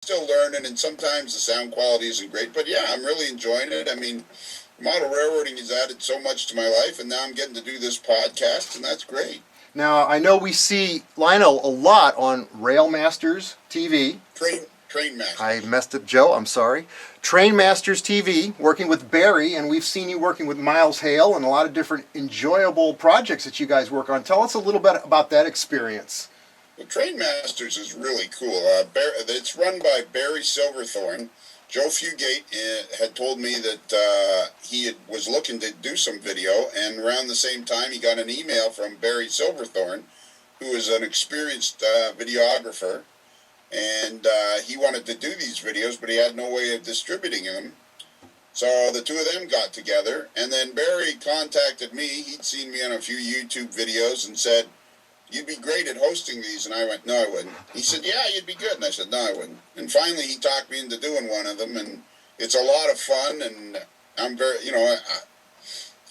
still learning, and sometimes the sound quality isn't great, but yeah, I'm really enjoying it. I mean, model railroading has added so much to my life, and now I'm getting to do this podcast, and that's great. Now, I know we see Lionel a lot on Railmasters TV. Train Masters. I messed up, Joe. I'm sorry. Train Masters TV, working with Barry, and we've seen you working with Miles Hale and a lot of different enjoyable projects that you guys work on. Tell us a little bit about that experience. Well, Train Masters is really cool. It's run by Barry Silverthorne. Joe Fugate had told me that he was looking to do some video, and around the same time he got an email from Barry Silverthorne, who is an experienced videographer, and he wanted to do these videos, but he had no way of distributing them. So the two of them got together, and then Barry contacted me. He'd seen me on a few YouTube videos and said, "You'd be great at hosting these." And I went, "No, I wouldn't." He said, "Yeah, you'd be good." And I said, "No, I wouldn't." And finally he talked me into doing one of them, and it's a lot of fun, and I'm very,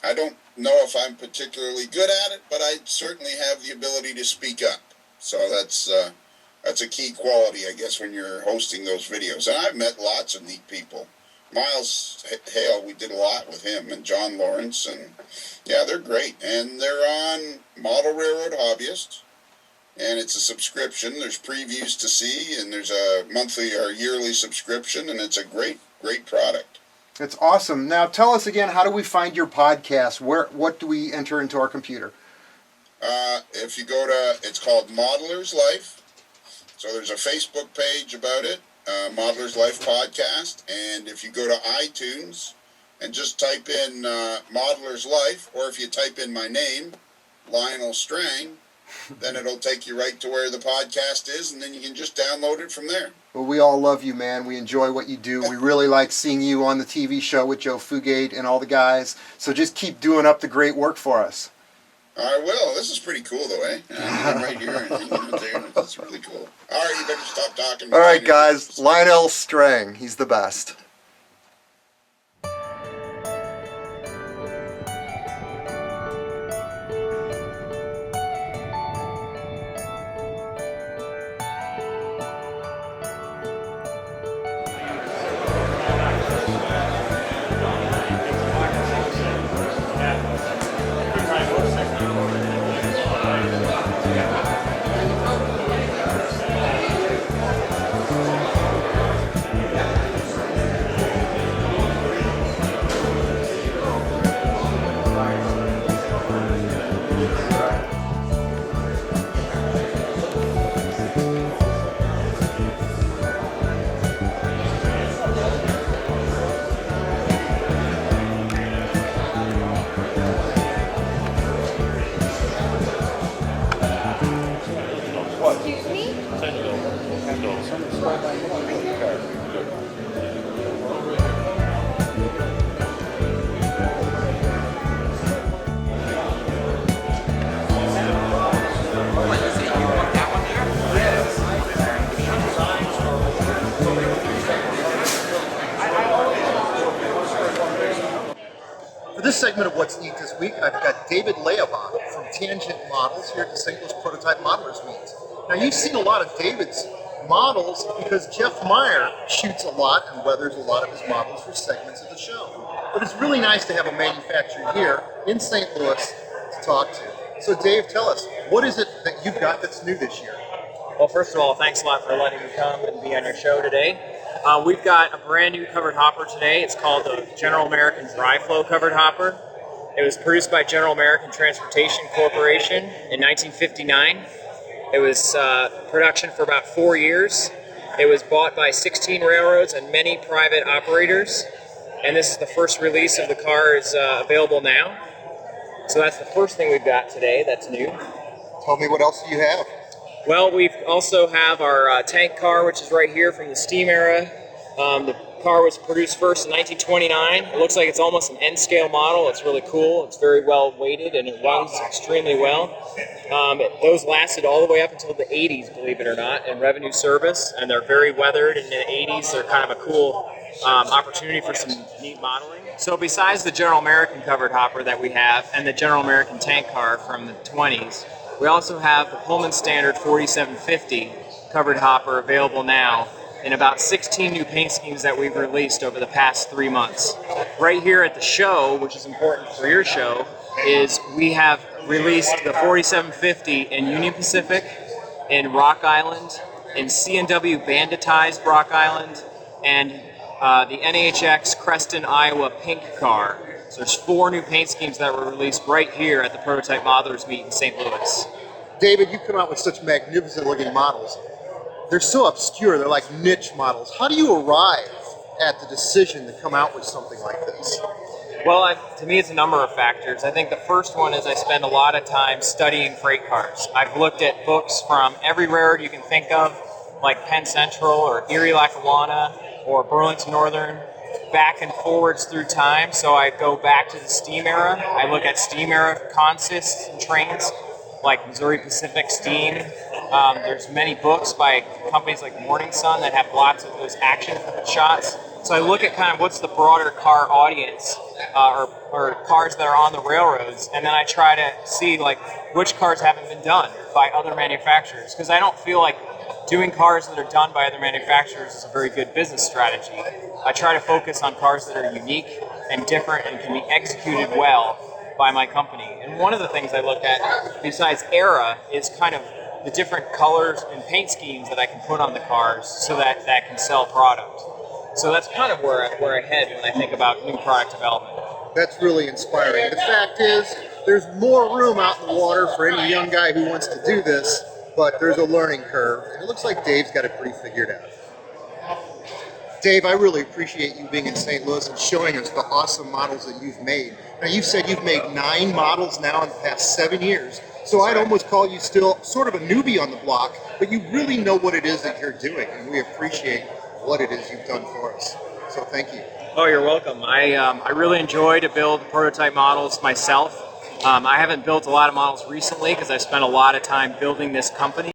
I don't know if I'm particularly good at it, but I certainly have the ability to speak up. So that's a key quality, I guess, when you're hosting those videos. And I've met lots of neat people. Miles Hale, we did a lot with him, and John Lawrence, and yeah, they're great. And they're on Model Railroad Hobbyist, and it's a subscription. There's previews to see, and there's a monthly or yearly subscription, and it's a great product. It's awesome. Now tell us again, how do we find your podcast? What do we enter into our computer? If you go to, it's called Modeler's Life. So there's a Facebook page about it, Modeler's Life Podcast. And if you go to iTunes and just type in Modeler's Life, or if you type in my name, Lionel Strang, then it'll take you right to where the podcast is, and then you can just download it from there. Well, we all love you, man. We enjoy what you do. We really like seeing you on the TV show with Joe Fugate and all the guys. So just keep doing up the great work for us. I will. This is pretty cool, though, eh? I'm right here. That's really cool. All right, you better stop talking. All right, guys. Lionel Strang. He's the best. For this segment of What's Neat This Week, I've got David Leabach from Tangent Models here at the St. Louis Prototype Modelers Meet. Now, you've seen a lot of David's models because Jeff Meyer shoots a lot and weathers a lot of his models for segments of the show. But it's really nice to have a manufacturer here in St. Louis to talk to. So, Dave, tell us, what is it that you've got that's new this year? Well, first of all, thanks a lot for letting me come and be on your show today. We've got a brand new covered hopper today. It's called the General American Dry Flow Covered Hopper. It was produced by General American Transportation Corporation in 1959. It was production for about 4 years. It was bought by 16 railroads and many private operators. And this is the first release of the car is available now. So that's the first thing we've got today that's new. Tell me, what else do you have? Well, we also have our tank car, which is right here from the steam era. The car was produced first in 1929. It looks like it's almost an N-scale model. It's really cool. It's very well weighted, and it runs extremely well. Those lasted all the way up until the 80s, believe it or not, in revenue service, and they're very weathered. In the 80s, they're kind of a cool opportunity for some neat modeling. So besides the General American covered hopper that we have and the General American tank car from the 20s, we also have the Pullman Standard 4750 covered hopper available now. in about 16 new paint schemes that we've released over the past 3 months. Right here at the show, which is important for your show, is we have released the 4750 in Union Pacific, in Rock Island, in C&W Banditized Rock Island, and the NHX Creston, Iowa Pink car. So there's 4 new paint schemes that were released right here at the Prototype Modelers Meet in St. Louis. David, you come out with such magnificent looking models. They're so obscure, they're like niche models. How do you arrive at the decision to come out with something like this? Well, to me, it's a number of factors. I think the first one is I spend a lot of time studying freight cars. I've looked at books from every railroad you can think of, like Penn Central or Erie Lackawanna or Burlington Northern, back and forwards through time. So I go back to the steam era. I look at steam era consists and trains, like Missouri Pacific Steam. There's many books by companies like Morning Sun that have lots of those action shots. So I look at kind of what's the broader car audience, or cars that are on the railroads, and then I try to see like which cars haven't been done by other manufacturers, because I don't feel like doing cars that are done by other manufacturers is a very good business strategy. I try to focus on cars that are unique and different and can be executed well by my company. And one of the things I look at, besides era, is kind of the different colors and paint schemes that I can put on the cars so that that can sell product. So that's kind of where I head when I think about new product development. That's really inspiring. The fact is, there's more room out in the water for any young guy who wants to do this, but there's a learning curve, and it looks like Dave's got it pretty figured out. Dave, I really appreciate you being in St. Louis and showing us the awesome models that you've made. Now, you've said you've made 9 models now in the past 7 years, so I'd almost call you still sort of a newbie on the block, but you really know what it is that you're doing, and we appreciate what it is you've done for us. So thank you. Oh, you're welcome. I really enjoy to build prototype models myself. I haven't built a lot of models recently because I spent a lot of time building this company.